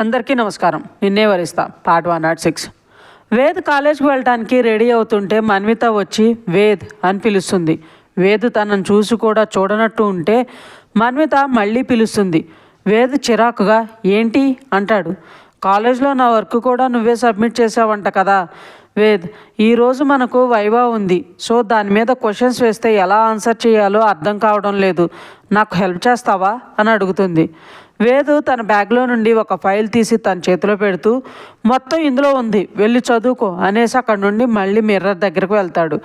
అందరికీ నమస్కారం. నిన్నే వరిస్తా పార్ట్ 106. వేద్ కాలేజ్కి వెళ్ళటానికి రెడీ అవుతుంటే మన్విత వచ్చి వేద్ అని పిలుస్తుంది. వేద్ తనను చూసి కూడా చూడనట్టు ఉంటే మన్విత మళ్ళీ పిలుస్తుంది. వేద్ చిరాకుగా ఏంటి అంటాడు. కాలేజ్లో నా వర్క్ కూడా నువ్వే సబ్మిట్ చేసావంట కదా వేద్. ఈరోజు మనకు వైవా ఉంది, సో దాని మీద క్వశ్చన్స్ వేస్తే ఎలా ఆన్సర్ చేయాలో అర్థం కావడం లేదు, నాకు హెల్ప్ చేస్తావా అని అడుగుతుంది. వేదు తన బ్యాగ్లో నుండి ఒక ఫైల్ తీసి తన చేతిలో పెడుతూ మొత్తం ఇందులో ఉంది, వెళ్ళి చదువుకో అనేసి అక్కడ నుండి మళ్ళీ మిర్రర్ దగ్గరకు వెళ్తాడు.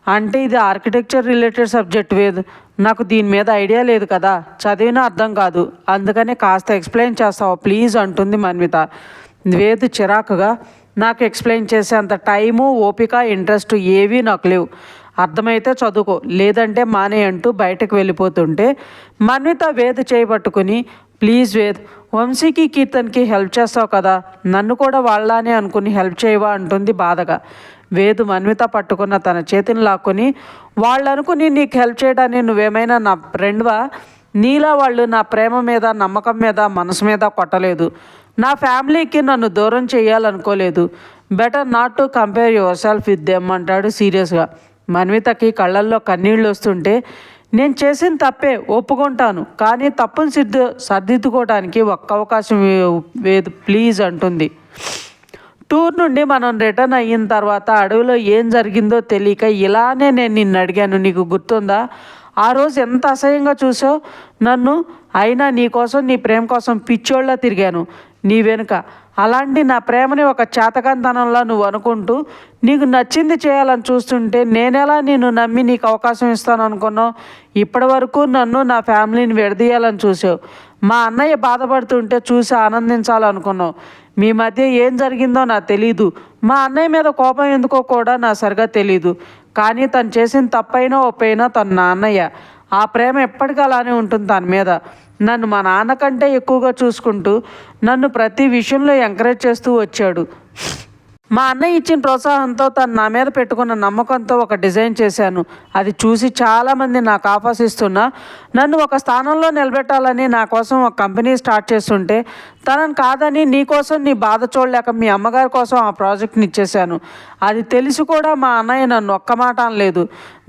అంటే ఇది ఆర్కిటెక్చర్ రిలేటెడ్ సబ్జెక్ట్ వేద్, నాకు దీని మీద ఐడియా లేదు కదా, చదివినా అర్థం కాదు, అందుకనే కాస్త ఎక్స్ప్లెయిన్ చేస్తావా ప్లీజ్ అంటుంది మన్విత. వేద్ చిరాకుగా నాకు ఎక్స్ప్లెయిన్ చేసే అంత టైము ఓపిక ఇంట్రెస్ట్ ఏవీ నాకు లేవు, అర్థమైతే చదువుకో లేదంటే మానే అంటూ బయటకు వెళ్ళిపోతుంటే మన్విత వేద్ చేయబట్టుకుని ప్లీజ్ వేద్, వంశీకి కీర్తన్కి హెల్ప్ చేస్తావు కదా, నన్ను కూడా వాళ్ళనే అనుకుని హెల్ప్ చేయవా అంటుంది బాధగా. వేద్ మన్విత పట్టుకున్న తన చేతిని లాక్కొని వాళ్ళు అనుకుని నీకు హెల్ప్ చేయడానికి నువ్వేమైనా నా ఫ్రెండ్వా, నీలా వాళ్ళు నా ప్రేమ మీద నమ్మకం మీద మనసు మీద కొట్టలేదు, నా ఫ్యామిలీకి నన్ను దూరం చేయాలనుకోలేదు, better not to compare yourself with them అంటాడు సీరియస్గా. మన్వితకి కళ్ళల్లో కన్నీళ్ళు వస్తుంటే నేను చేసిన తప్పే ఒప్పుకుంటాను, కానీ తప్పును సర్దిద్దుకోవడానికి ఒక్క అవకాశం వేదు ప్లీజ్ అంటుంది. టూర్ నుండి మనం రిటర్న్ అయిన తర్వాత అడవిలో ఏం జరిగిందో తెలియక ఇలానే నేను నిన్ను అడిగాను, నీకు గుర్తుందా? ఆ రోజు ఎంత అసహ్యంగా చూసావు నన్ను, అయినా నీ కోసం నీ ప్రేమ కోసం పిచ్చోళ్ళ తిరిగాను నీ వెనుక, అలాంటి నా ప్రేమని ఒక చేతకంతనంలో నువ్వు అనుకుంటూ నీకు నచ్చింది చేయాలని చూస్తుంటే నేనెలా నిన్ను నమ్మి నీకు అవకాశం ఇస్తాను అనుకున్నావు? ఇప్పటి వరకు నన్ను నా ఫ్యామిలీని విడదీయాలని చూసావు, మా అన్నయ్య బాధపడుతుంటే చూసి ఆనందించాలనుకున్నావు, మీ మధ్య ఏం జరిగిందో నాకు తెలీదు, మా అన్నయ్య మీద కోపం ఎందుకో కూడా నాకు సరిగా తెలీదు, కానీ తను చేసిన తప్పైనా ఒప్పైనా తను నా అన్నయ్య, ఆ ప్రేమ ఎప్పటికీ అలానే ఉంటుంది తన మీద, నన్ను మా నాన్న కంటే ఎక్కువగా చూసుకుంటూ నన్ను ప్రతి విషయంలో ఎంకరేజ్ చేస్తూ వచ్చాడు, మా అన్నయ్య ఇచ్చిన ప్రోత్సాహంతో తను నా మీద పెట్టుకున్న నమ్మకంతో ఒక డిజైన్ చేశాను, అది చూసి చాలామంది నాకు ఆఫర్స్ ఇస్తున్నా నన్ను ఒక స్థానంలో నిలబెట్టాలని నా కోసం ఒక కంపెనీ స్టార్ట్ చేస్తుంటే తనని కాదని నీ కోసం నీ బాధ చూడలేక మీ అమ్మగారి కోసం ఆ ప్రాజెక్ట్ని ఇచ్చేశాను, అది తెలిసి కూడా మా అన్నయ్య నన్ను ఒక్క మాట అనలేదు,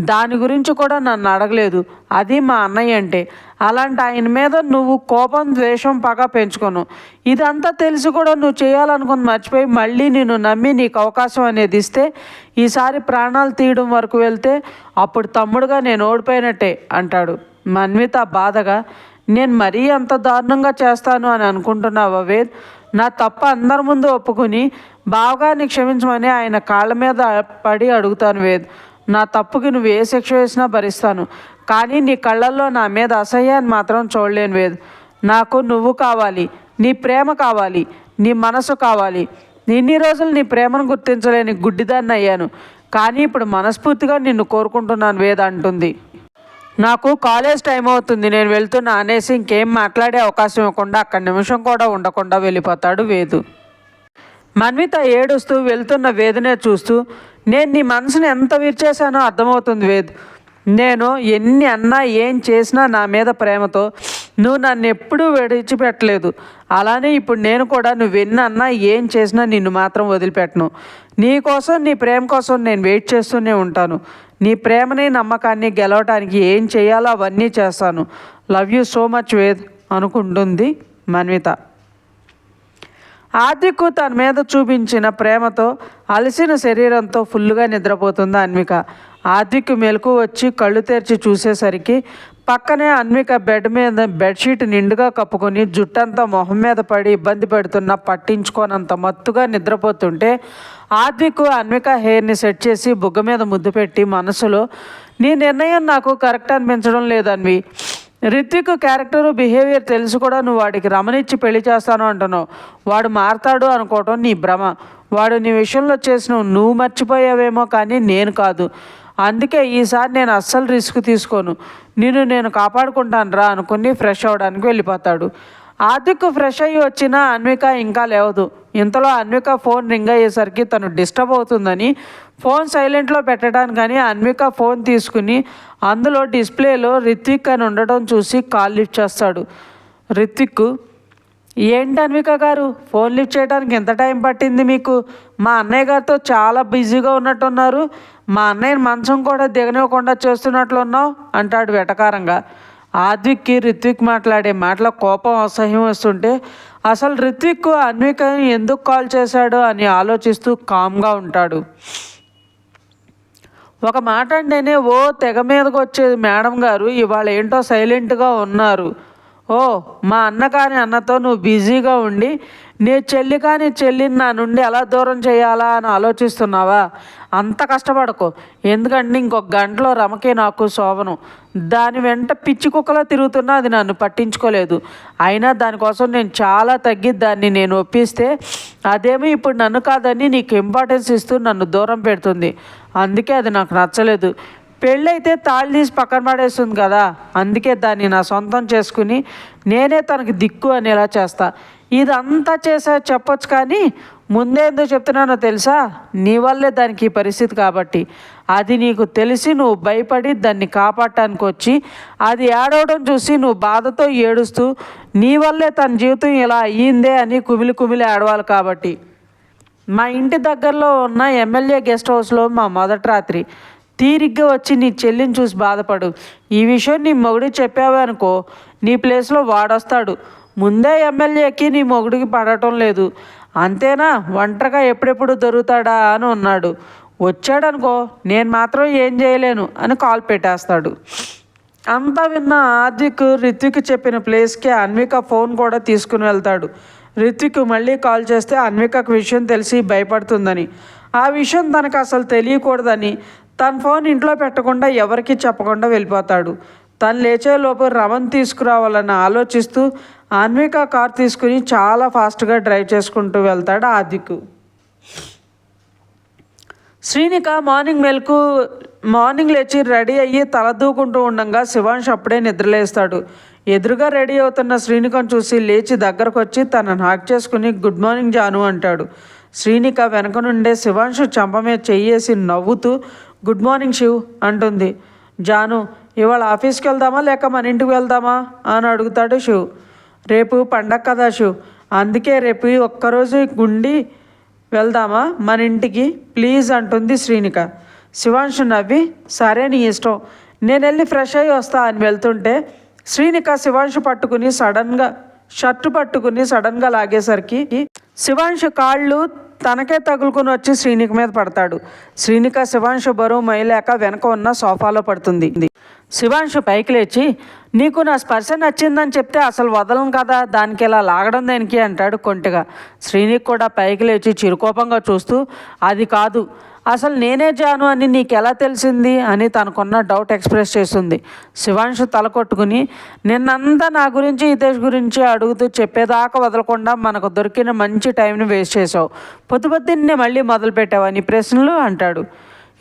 దాని గురించి కూడా నన్ను అడగలేదు, అది మా అన్నయ్య అంటే, అలాంటి ఆయన మీద నువ్వు కోపం ద్వేషం పగ పెంచుకోను, ఇదంతా తెలిసి కూడా నువ్వు చేయాలనుకుని మర్చిపోయి మళ్ళీ నిన్ను నమ్మి నీకు అవకాశం అనేది ఇస్తే ఈసారి ప్రాణాలు తీయడం వరకు వెళ్తే అప్పుడు తమ్ముడుగా నేను ఓడిపోయినట్టే అంటాడు. మన్విత బాధగా నేను మరీ అంత దారుణంగా చేస్తాను అని అనుకుంటున్నావా వేద్, నా తప్ప అందరి ముందు ఒప్పుకుని బావగారిని క్షమించమని ఆయన కాళ్ళ మీద పడి అడుగుతాను వేద్, నా తప్పుకి నువ్వు ఏ శిక్ష వేసినా భరిస్తాను, కానీ నీ కళ్ళల్లో నా మీద అసహ్యాన్ని మాత్రం చూడలేను వేద్, నాకు నువ్వు కావాలి, నీ ప్రేమ కావాలి, నీ మనసు కావాలి, ఇన్ని రోజులు నీ ప్రేమను గుర్తించలేని గుడ్డిదాన్ని అయ్యాను, కానీ ఇప్పుడు మనస్ఫూర్తిగా నిన్ను కోరుకుంటున్నాను వేద్ అంటుంది. నాకు కాలేజ్ టైం అవుతుంది, నేను వెళ్తున్నా అనేసి ఇంకేం మాట్లాడే అవకాశం ఇవ్వకుండా అక్కడ నిమిషం కూడా ఉండకుండా వెళ్ళిపోతాడు వేదు. మన్విత ఏడుస్తూ వెళ్తున్న వేదునే చూస్తూ నేను నీ మనసుని ఎంత విరిచేశానో అర్థమవుతుంది వేద్, నేను ఎన్ని అన్నా ఏం చేసినా నా మీద ప్రేమతో నువ్వు నన్ను ఎప్పుడూ విడిచిపెట్టలేదు, అలానే ఇప్పుడు నేను కూడా నువ్వు ఎన్ని అన్నా ఏం చేసినా నిన్ను మాత్రం వదిలిపెట్టను, నీ కోసం నీ ప్రేమ కోసం నేను వెయిట్ చేస్తూనే ఉంటాను, నీ ప్రేమని నమ్మకాన్ని గెలవటానికి ఏం చేయాలో అవన్నీ చేస్తాను, love you so much Ved అనుకుంటుంది మన్విత. ఆద్విక్ తన మీద చూపించిన ప్రేమతో అలసిన శరీరంతో ఫుల్గా నిద్రపోతుంది అన్విక. ఆద్విక్ మెలకు వచ్చి కళ్ళు తెరిచి చూసేసరికి పక్కనే అన్విక బెడ్షీట్ నిండుగా కప్పుకొని జుట్టంతా మొహం మీద పడి ఇబ్బంది పెడుతున్నా పట్టించుకోనంత మత్తుగా నిద్రపోతుంటే ఆద్విక్ అన్విక హెయిర్ని సెట్ చేసి బుగ్గ మీద ముద్దు పెట్టి మనసులో నీ నిర్ణయం నాకు కరెక్ట్ అనిపించడం లేదన్వి, రిత్విక్ క్యారెక్టరు బిహేవియర్ తెలుసు కూడా నువ్వు వాడికి రమణిచ్చి పెళ్లి చేస్తాను అంటున్నావు, వాడు మారతాడు అనుకోవటం నీ భ్రమ, వాడు నీ విషయంలో చేసిన నువ్వు మర్చిపోయావేమో కానీ నేను కాదు, అందుకే ఈసారి నేను అస్సలు రిస్క్ తీసుకోను, నేను కాపాడుకుంటాను రా అనుకుని ఫ్రెష్ అవ్వడానికి వెళ్ళిపోతాడు. ఆద్విక్ ఫ్రెష్ అయ్యి వచ్చిన అన్విక ఇంకా లేవదు. ఇంతలో అన్విక ఫోన్ రింగ్ అయ్యేసరికి తను డిస్టర్బ్ అవుతుందని ఫోన్ సైలెంట్లో పెట్టడానికని అన్విక ఫోన్ తీసుకుని అందులో డిస్ప్లేలో రిత్విక్ అని ఉండడం చూసి కాల్ లిఫ్ట్ చేస్తాడు. రిత్విక్ ఏంటి అన్విక గారు, ఫోన్ లిఫ్ట్ చేయడానికి ఎంత టైం పట్టింది మీకు? మా అన్నయ్య గారితో చాలా బిజీగా ఉన్నట్టున్నారు. మా అన్నయ్యని మంచం కూడా దిగనివ్వకుండా చేస్తున్నట్లున్నావు అంటాడు వెటకారంగా. ఆద్విక్కి రిత్విక్ మాట్లాడే మాటల కోపం అసహ్యం వస్తుంటే అసలు రిత్విక్ అన్వికని ఎందుకు కాల్ చేశాడో అని ఆలోచిస్తూ కామ్గా ఉంటాడు. ఒక మాట అంటేనే ఓ తెగ మీదకి వచ్చేది మేడం గారు ఇవాళ ఏంటో సైలెంట్గా ఉన్నారు. ఓ మా అన్న కాని అన్నతో నువ్వు బిజీగా ఉండి నీ చెల్లి కాని చెల్లిని నా నుండి ఎలా దూరం చేయాలా అని ఆలోచిస్తున్నావా? అంత కష్టపడకు, ఎందుకంటే ఇంకొక గంటలో రమకే నాకు శోభనం. దాని వెంట పిచ్చి కుక్కలా తిరుగుతున్నా అది నన్ను పట్టించుకోలేదు. అయినా దానికోసం నేను చాలా తగ్గి దాన్ని నేను ఒప్పిస్తే అదేమో ఇప్పుడు నన్ను కాదని నీకు ఇంపార్టెన్స్ ఇస్తూ నన్ను దూరం పెడుతుంది. అందుకే అది నాకు నచ్చలేదు. పెళ్ళైతే తాళి తీసి పక్కన పడేస్తుంది కదా, అందుకే దాన్ని నా సొంతం చేసుకుని నేనే తనకి దిక్కు అనేలా చేస్తా. ఇదంతా చేసా చెప్పొచ్చు, కానీ ముందే ఎందుకు చెప్తున్నానో తెలుసా? నీ వల్లే దానికి ఈ పరిస్థితి కాబట్టి. అది నీకు తెలిసి నువ్వు భయపడి దాన్ని కాపాడటానికి వచ్చి అది ఏడవడం చూసి నువ్వు బాధతో ఏడుస్తూ నీ వల్లే తన జీవితం ఇలా అయ్యిందే అని కుమిలి కుమిలి ఏడవాలి కాబట్టి. మా ఇంటి దగ్గరలో ఉన్న ఎమ్మెల్యే గెస్ట్ హౌస్లో మా మొదటి రాత్రి. తీరిగ్గా వచ్చి నీ చెల్లిని చూసి బాధపడు. ఈ విషయం నీ మొగుడికి చెప్పావే అనుకో, నీ ప్లేస్లో వాడొస్తాడు. ముందే ఎమ్మెల్యేకి నీ మొగుడికి పడటం లేదు, అంతేనా? ఒంటరిగా ఎప్పుడెప్పుడు దొరుకుతాడా అని ఉన్నాడు. వచ్చాడనుకో నేను మాత్రం ఏం చేయలేను అని కాల్ పెట్టేస్తాడు. అంతా విన్న ఆదిక్ రిత్విక్ చెప్పిన ప్లేస్కి అన్విక ఫోన్ కూడా తీసుకుని వెళ్తాడు. రిత్విక్ మళ్ళీ కాల్ చేస్తే అన్వికకు విషయం తెలిసి భయపడుతుందని, ఆ విషయం తనకు అసలు తెలియకూడదని తన ఫోన్ ఇంట్లో పెట్టకుండా ఎవరికీ చెప్పకుండా వెళ్ళిపోతాడు. తను లేచేలోపు రమణ్ తీసుకురావాలని ఆలోచిస్తూ అన్విక కార్ తీసుకుని చాలా ఫాస్ట్గా డ్రైవ్ చేసుకుంటూ వెళ్తాడు ఆదిక్. శ్రీనిక మార్నింగ్ లేచి రెడీ అయ్యి తలదూకుంటూ ఉండగా శివాంష్ అప్పుడే నిద్రలేస్తాడు. ఎదురుగా రెడీ అవుతున్న శ్రీనికను చూసి లేచి దగ్గరకు వచ్చి తనను హాక్ చేసుకుని గుడ్ మార్నింగ్ జాను అంటాడు. శ్రీనిక వెనక నుండే శివాంష్ చెంప మీద చెయ్యేసి నవ్వుతూ గుడ్ మార్నింగ్ శివ్ అంటుంది. జాను, ఇవాళ ఆఫీస్కి వెళ్దామా లేక మన ఇంటికి వెళ్దామా అని అడుగుతాడు శివ్. రేపు పండగ కదా శివ్, అందుకే రేపు ఒక్కరోజు గుండి వెళ్దామా మన ఇంటికి ప్లీజ్ అంటుంది శ్రీనిక. శివాంశు నవ్వి సరే నీ ఇష్టం, నేను వెళ్ళి ఫ్రెష్ అయ్యి వస్తా అని వెళ్తుంటే శ్రీనిక శివాంశు పట్టుకుని షర్టు పట్టుకుని సడన్గా లాగేసరికి శివాంశు కాళ్ళు తనకే తగులుకుని వచ్చి శ్రీనిక మీద పడతాడు. శ్రీనిక శివాంశు బరువు మైలేక వెనక ఉన్న సోఫాలో పడుతుంది. శివాంశు పైకి లేచి నీకు నా స్పర్శ నచ్చిందని చెప్తే అసలు వదలను కదా, దానికి ఇలా లాగడం దేనికి అంటాడు కొంటిగా. శ్రీనిక్ కూడా పైకి లేచి చిరుకోపంగా చూస్తూ అది కాదు, అసలు నేనే జాను అని నీకు ఎలా తెలిసింది అని తనకున్న డౌట్ ఎక్స్ప్రెస్ చేస్తుంది. శివాంశు తల కొట్టుకుని నిన్నంతా నా గురించి హితేష్ గురించి అడుగుతూ చెప్పేదాకా వదలకుండా మనకు దొరికిన మంచి టైంని వేస్ట్ చేసావు, పొద్దున్నే మళ్ళీ మొదలుపెట్టావా నీ ప్రశ్నలు అంటాడు.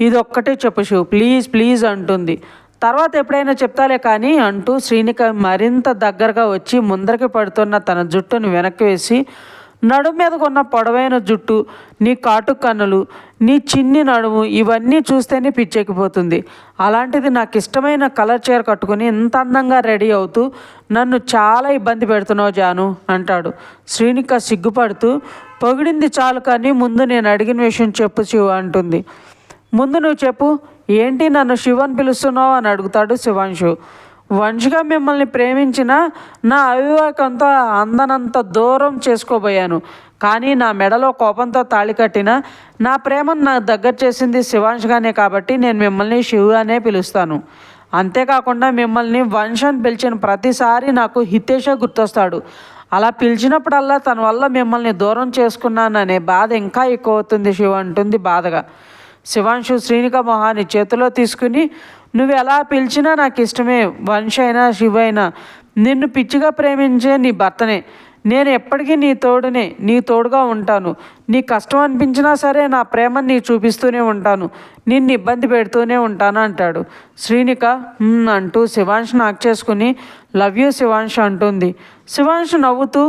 ఇది ఒక్కటే చెప్పు శివ్ ప్లీజ్ ప్లీజ్ అంటుంది. తర్వాత ఎప్పుడైనా చెప్తాలే కానీ అంటూ శ్రీనిక మరింత దగ్గరగా వచ్చి ముందరికి పడుతున్న తన జుట్టును వెనక్కి వేసి నడుము మీదకు ఉన్న పొడవైన జుట్టు, నీ కాటు కన్నులు, నీ చిన్ని నడుము ఇవన్నీ చూస్తేనే పిచ్చెక్కిపోతుంది. అలాంటిది నాకు ఇష్టమైన కలర్ చీర కట్టుకుని ఇంత అందంగా రెడీ అవుతూ నన్ను చాలా ఇబ్బంది పెడుతున్నావు జాను అంటాడు. శ్రీనిక సిగ్గుపడుతూ పొగిడింది చాలు కానీ ముందు నేను అడిగిన విషయం చెప్పు శివ అంటుంది. ముందు నువ్వు చెప్పు, ఏంటి నన్ను శివ అని పిలుస్తున్నావు అని అడుగుతాడు శివాంశు. వంశగా మిమ్మల్ని ప్రేమించిన నా అవివేకంతో అందనంత దూరం చేసుకోబోయాను, కానీ నా మెడలో కోపంతో తాళి కట్టిన నా ప్రేమను నాకు దగ్గర చేసింది శివాంశగానే కాబట్టి నేను మిమ్మల్ని శివ అనే పిలుస్తాను. అంతేకాకుండా మిమ్మల్ని వంశ్ అని పిలిచిన ప్రతిసారి నాకు హితేషే గుర్తొస్తాడు. అలా పిలిచినప్పుడల్లా తన వల్ల మిమ్మల్ని దూరం చేసుకున్నాననే బాధ ఇంకా ఎక్కువ అవుతుంది శివ అంటుంది బాధగా. శివాంశు శ్రీనిక మొహాన్ని చేతిలో తీసుకుని నువ్వు ఎలా పిలిచినా నాకు ఇష్టమే, వంశ్ అయినా శివ అయినా, నిన్ను పిచ్చిగా ప్రేమించే నీ భర్తనే, నేను ఎప్పటికీ నీ తోడుగా ఉంటాను, నీ కష్టం అనిపించినా సరే నా ప్రేమని నీకు చూపిస్తూనే ఉంటాను, నిన్ను ఇబ్బంది పెడుతూనే ఉంటాను అంటాడు. శ్రీనిక అంటూ శివాంశ్ నాక్ చేసుకుని లవ్ యూ శివాంశ్ అంటుంది. శివాంశ్ నవ్వుతూ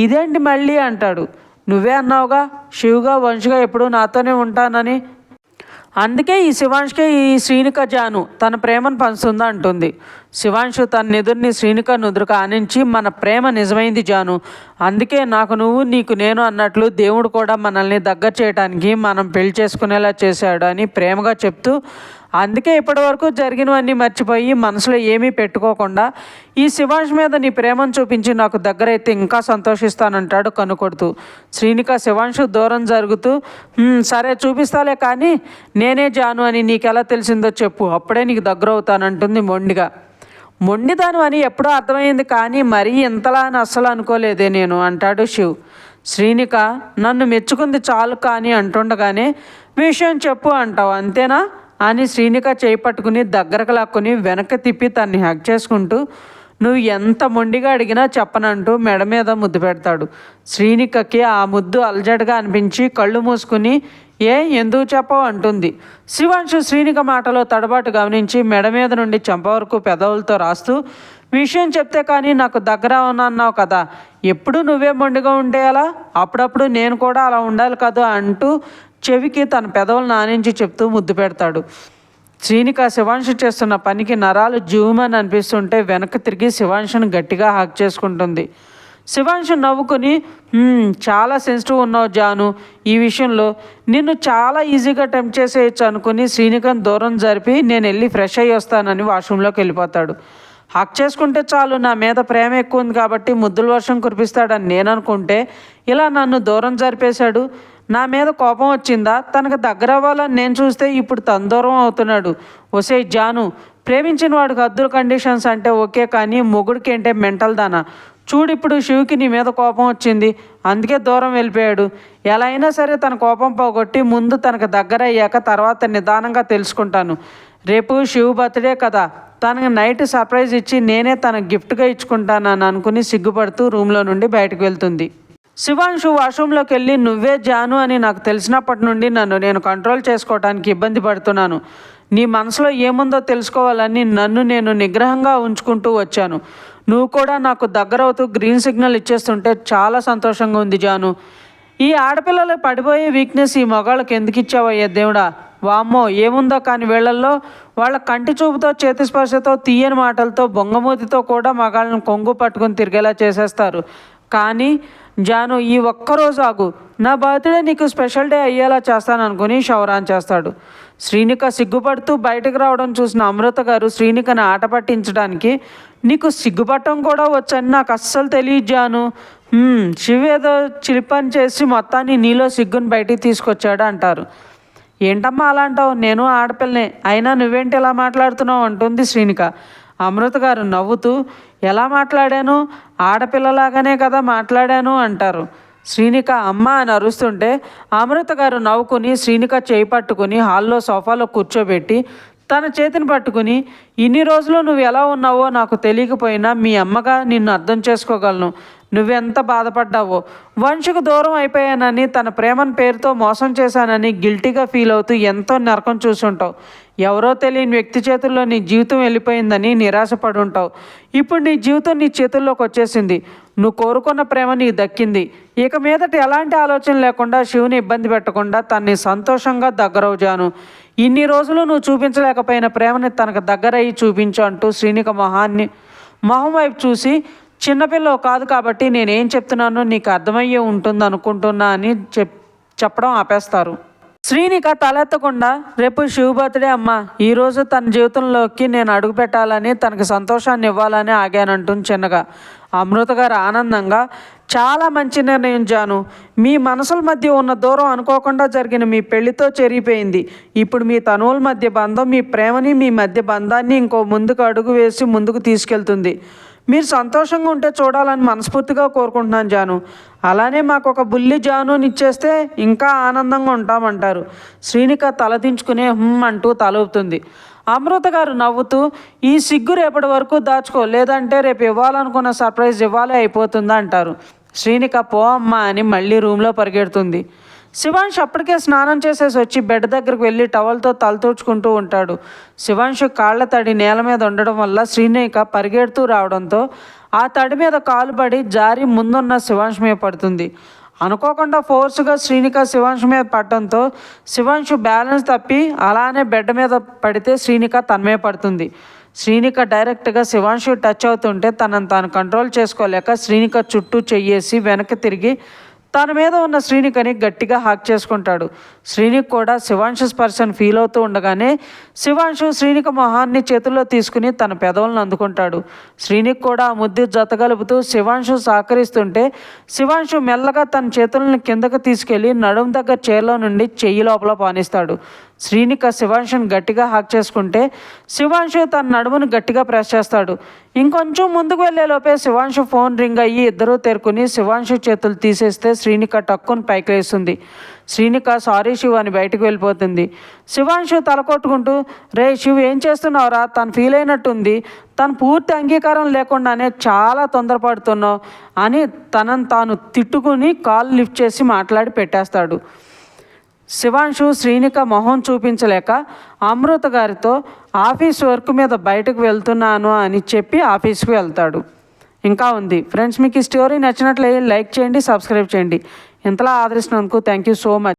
ఇదేంటి మళ్ళీ అంటాడు. నువ్వే అన్నావుగా శివుగా వంశగా ఎప్పుడూ నాతోనే ఉంటానని, అందుకే ఈ శివాంష్కే ఈ శ్రీనిక జాను తన ప్రేమను పంచుతుందా అంటుంది. శివాంశు తన నిదుర్ని శ్రీనిక నుదురుకు ఆనించి, మన ప్రేమ నిజమైంది జాను, అందుకే నాకు నువ్వు నీకు నేను అన్నట్లు దేవుడు కూడా మనల్ని దగ్గర చేయడానికి మనం పెళ్లి చేసుకునేలా చేశాడు అని ప్రేమగా చెప్తూ, అందుకే ఇప్పటి వరకు జరిగినవన్నీ మర్చిపోయి మనసులో ఏమీ పెట్టుకోకుండా ఈ శివాంశ్ మీద నీ ప్రేమను చూపించి నాకు దగ్గరైతే ఇంకా సంతోషిస్తానంటాడు కనుకొడుతూ. శ్రీనిక శివాంశు దూరం జరుగుతూ, సరే చూపిస్తాలే, కానీ నేనే జాను అని నీకెలా తెలిసిందో చెప్పు, అప్పుడే నీకు దగ్గర అవుతానంటుంది మొండిగా. మొండిదాను అని ఎప్పుడో అర్థమైంది, కానీ మరీ ఇంతలా అని అస్సలు అనుకోలేదే నేను అంటాడు శివ్. శ్రీనిక నన్ను మెచ్చుకుంది చాలు కానీ అంటుండగానే, విషయం చెప్పు అంటావు అంతేనా అని శ్రీనిక చేయి పట్టుకుని దగ్గరకు లాక్కుని వెనక్కి తిప్పి తన్ని హగ్ చేసుకుంటూ, నువ్వు ఎంత మొండిగా అడిగినా చెప్పనంటూ మెడ మీద ముద్దు పెడతాడు. శ్రీనికకి ఆ ముద్దు అలజడిగా అనిపించి కళ్ళు మూసుకుని, ఎందుకు చెప్పవు అంటుంది. శివాంశు శ్రీనిక మాటలో తడబాటు గమనించి మెడ మీద నుండి చెంప వరకు పెదవులతో రాస్తూ, విషయం చెప్తే కానీ నాకు దగ్గర అవునన్నావు కదా, ఎప్పుడు నువ్వే మొండిగా ఉంటే అలా, అప్పుడప్పుడు నేను కూడా అలా ఉండాలి కదా అంటూ చెవికి తన పెదవులు నానించి చెప్తూ ముద్దు పెడతాడు. శ్రీనిక శివాంశు చేస్తున్న పనికి నరాలు జూమని అనిపిస్తుంటే వెనక్కి తిరిగి శివాంశుని గట్టిగా హక్ చేసుకుంటుంది. శివాంశు నవ్వుకుని, చాలా సెన్సిటివ్ ఉన్నావు జాను, ఈ విషయంలో నిన్ను చాలా ఈజీగా టెంప్ట్ చేసేయచ్చు అనుకుని శ్రీనికను దూరం జరిపి నేను వెళ్ళి ఫ్రెష్ అయ్యి వస్తానని వాష్రూమ్లోకి వెళ్ళిపోతాడు. హక్ చేసుకుంటే చాలు, నా మీద ప్రేమ ఎక్కువ ఉంది కాబట్టి ముద్దుల వర్షం కురిపిస్తాడని నేను అనుకుంటే ఇలా నన్ను దూరం జరిపేశాడు. నా మీద కోపం వచ్చిందా, తనకు దగ్గర అవ్వాలని నేను చూస్తే ఇప్పుడు తన దూరం అవుతున్నాడు. ఒసే జాను, ప్రేమించిన వాడికి హద్దుల కండిషన్స్ అంటే ఓకే, కానీ మొగుడికి ఏంటే మెంటల్ దానా, చూడు ఇప్పుడు శివుకి నీ మీద కోపం వచ్చింది, అందుకే దూరం వెళ్ళిపోయాడు. ఎలా అయినా సరే తన కోపం పోగొట్టి ముందు తనకు దగ్గర అయ్యాక తర్వాత నిదానంగా తెలుసుకుంటాను. రేపు శివు బర్త్డే కదా, తనకు నైట్ సర్ప్రైజ్ ఇచ్చి నేనే తన గిఫ్ట్గా ఇచ్చుకుంటానని అనుకుని సిగ్గుపడుతూ రూమ్లో నుండి బయటకు వెళ్తుంది. శివాంశు వాష్రూమ్లోకి వెళ్ళి, నువ్వే జాను అని నాకు తెలిసినప్పటి నుండి నన్ను నేను కంట్రోల్ చేసుకోవడానికి ఇబ్బంది పడుతున్నాను. నీ మనసులో ఏముందో తెలుసుకోవాలని నన్ను నేను నిగ్రహంగా ఉంచుకుంటూ వచ్చాను. నువ్వు కూడా నాకు దగ్గరవుతూ గ్రీన్ సిగ్నల్ ఇచ్చేస్తుంటే చాలా సంతోషంగా ఉంది జాను. ఈ ఆడపిల్లలు పడిపోయే వీక్నెస్ ఈ మగాళ్ళకి ఎందుకు ఇచ్చావయ్యా దేవుడా. వామ్మో ఏముందో కానీ వీళ్ళల్లో వాళ్ళ కంటి చూపుతో, చేతి స్పర్శతో, తీయని మాటలతో, బొంగమూతితో కూడా మగాళ్ళని కొంగు పట్టుకుని తిరిగేలా చేసేస్తారు. కానీ జాను ఈ ఒక్కరోజు ఆగు, నా బర్త్డే నీకు స్పెషల్ డే అయ్యేలా చేస్తాను అనుకుని షవర్ ఆన్ చేస్తాడు. శ్రీనిక సిగ్గుపడుతూ బయటకు రావడం చూసిన అమృత గారు శ్రీనికని ఆట పట్టించడానికి, నీకు సిగ్గుపట్టడం కూడా వచ్చని నాకు అస్సలు తెలియదు జాను, శివ ఏదో చిలిపని చేసి మొత్తాన్ని నీలో సిగ్గుని బయటికి తీసుకొచ్చాడు అంటారు. ఏంటమ్మా అలా అంటావు, నేను ఆడపిల్లనే, అయినా నువ్వేంటి ఎలా మాట్లాడుతున్నావు అంటుంది శ్రీనిక. అమృత గారు నవ్వుతూ, ఎలా మాట్లాడాను, ఆడపిల్లలాగానే కదా మాట్లాడాను అంటారు. శ్రీనిక అమ్మ అని అరుస్తుంటే అమృత గారు నవ్వుకుని శ్రీనిక చేయి పట్టుకుని హాల్లో సోఫాలో కూర్చోబెట్టి తన చేతిని పట్టుకుని, ఇన్ని రోజులు నువ్వు ఎలా ఉన్నావో నాకు తెలియకపోయినా మీ అమ్మగా నిన్ను అర్థం చేసుకోగలను. నువ్వెంత బాధపడ్డావో, వంశకు దూరం అయిపోయానని, తన ప్రేమను పేరుతో మోసం చేశానని గిల్టీగా ఫీల్ అవుతూ ఎంతో నరకం చూసుంటావు. ఎవరో తెలియని వ్యక్తి చేతుల్లో నీ జీవితం వెళ్ళిపోయిందని నిరాశపడి ఉంటావు. ఇప్పుడు నీ జీవితం నీ చేతుల్లోకి వచ్చేసింది. నువ్వు కోరుకున్న ప్రేమ నీకు దక్కింది. ఇక మీదట ఎలాంటి ఆలోచన లేకుండా శివుని ఇబ్బంది పెట్టకుండా తన్ని సంతోషంగా దగ్గరవుజాను. ఇన్ని రోజులు నువ్వు చూపించలేకపోయిన ప్రేమని తనకు దగ్గరయ్యి చూపించు అంటూ శ్రీనిక మొహం వైపు చూసి, చిన్నపిల్లవు కాదు కాబట్టి నేనేం చెప్తున్నానో నీకు అర్థమయ్యే ఉంటుంది అనుకుంటున్నా అని చెప్పడం ఆపేస్తారు. శ్రీనిక తలెత్తకుండా, రేపు శివ బర్త్డే అమ్మ, ఈరోజు తన జీవితంలోకి నేను అడుగు పెట్టాలని, తనకు సంతోషాన్ని ఇవ్వాలని ఆగానంటుంది చిన్నగా. అమృత గారు ఆనందంగా, చాలా మంచి నిర్ణయం జాను, మీ మనసుల మధ్య ఉన్న దూరం అనుకోకుండా జరిగిన మీ పెళ్లితో చెరిగిపోయింది. ఇప్పుడు మీ తనువుల మధ్య బంధం మీ ప్రేమని, మీ మధ్య బంధాన్ని ఇంకో ముందుకు అడుగు వేసి ముందుకు తీసుకెళ్తుంది. మీరు సంతోషంగా ఉంటే చూడాలని మనస్ఫూర్తిగా కోరుకుంటున్నాను జాను. అలానే మాకు ఒక బుల్లి జానుని ఇచ్చేస్తే ఇంకా ఆనందంగా ఉంటామంటారు. శ్రీనిక తలదించుకునే అంటూ తలవుతుంది. అమృత గారు నవ్వుతూ, ఈ సిగ్గు రేపటి వరకు దాచుకో, లేదంటే రేపు ఇవ్వాలనుకున్న సర్ప్రైజ్ ఇవ్వాలే అయిపోతుందా అంటారు. శ్రీనిక పో అమ్మా అని మళ్ళీ రూమ్లో పరిగెడుతుంది. శివాంశ్ అప్పటికే స్నానం చేసేసి వచ్చి బెడ్ దగ్గరకు వెళ్ళి టవల్తో తలతూడ్చుకుంటూ ఉంటాడు. శివాంశ్ కాళ్ళ తడి నేల మీద ఉండడం వల్ల శ్రీనిక పరిగెడుతూ రావడంతో ఆ తడి మీద కాలు పడి జారి ముందున్న శివాంశ్ మీద పడుతుంది. అనుకోకుండా ఫోర్స్గా శ్రీనిక శివాంశ్ మీద పడటంతో శివాంశ్ బ్యాలెన్స్ తప్పి అలానే బెడ్ మీద పడితే శ్రీనిక తన మీద పడుతుంది. శ్రీనిక డైరెక్ట్గా శివాంశు టచ్ అవుతుంటే తనను తాను కంట్రోల్ చేసుకోలేక శ్రీనిక చుట్టూ చెయ్యేసి వెనక్కి తిరిగి తన మీద ఉన్న శ్రీనికని గట్టిగా హాక్ చేసుకుంటాడు. శ్రీనిక్ కూడా శివాంశు స్పర్శను ఫీల్ అవుతూ ఉండగానే శివాంశు శ్రీనిక మొహాన్ని చేతుల్లో తీసుకుని తన పెదవులను అందుకుంటాడు. శ్రీనిక్ కూడా ఆ ముద్దు జతగలుపుతూ శివాంశు సహకరిస్తుంటే శివాంశు మెల్లగా తన చేతులను కిందకు తీసుకెళ్లి నడుము దగ్గర చైర్లో నుండి చెయ్యి లోపల పానిస్తాడు. శ్రీనిక శివాంశుని గట్టిగా హాక్ చేసుకుంటే శివాంశు తన నడుమును గట్టిగా ప్రెస్ చేస్తాడు. ఇంకొంచెం ముందుకు వెళ్ళేలోపే శివాంశు ఫోన్ రింగ్ అయ్యి ఇద్దరూ తేరుకుని శివాంశు చేతులు తీసేస్తే శ్రీనిక టక్కుని పైకి లేస్తుంది. శ్రీనిక సారీ శివ్ అని బయటకు వెళ్ళిపోతుంది. శివాంశు తలకొట్టుకుంటూ, రే శివ్ ఏం చేస్తున్నావురా, తను ఫీల్ అయినట్టుంది, తను పూర్తి అంగీకారం లేకుండానే చాలా తొందరపడుతున్నావు అని తనను తాను తిట్టుకుని కాల్ లిఫ్ట్ చేసి మాట్లాడి పెట్టేస్తాడు. శివాంశు శ్రీనిక మొహం చూపించలేక అమృత గారితో ఆఫీస్ వర్క్ మీద బయటకు వెళ్తున్నాను అని చెప్పి ఆఫీస్కి వెళ్తాడు. ఇంకా ఉంది ఫ్రెండ్స్. మీకు ఈ స్టోరీ నచ్చినట్లయితే లైక్ చేయండి, సబ్స్క్రైబ్ చేయండి. ఇంతలా ఆదరిస్తున్నందుకు థ్యాంక్ యూ సో మచ్.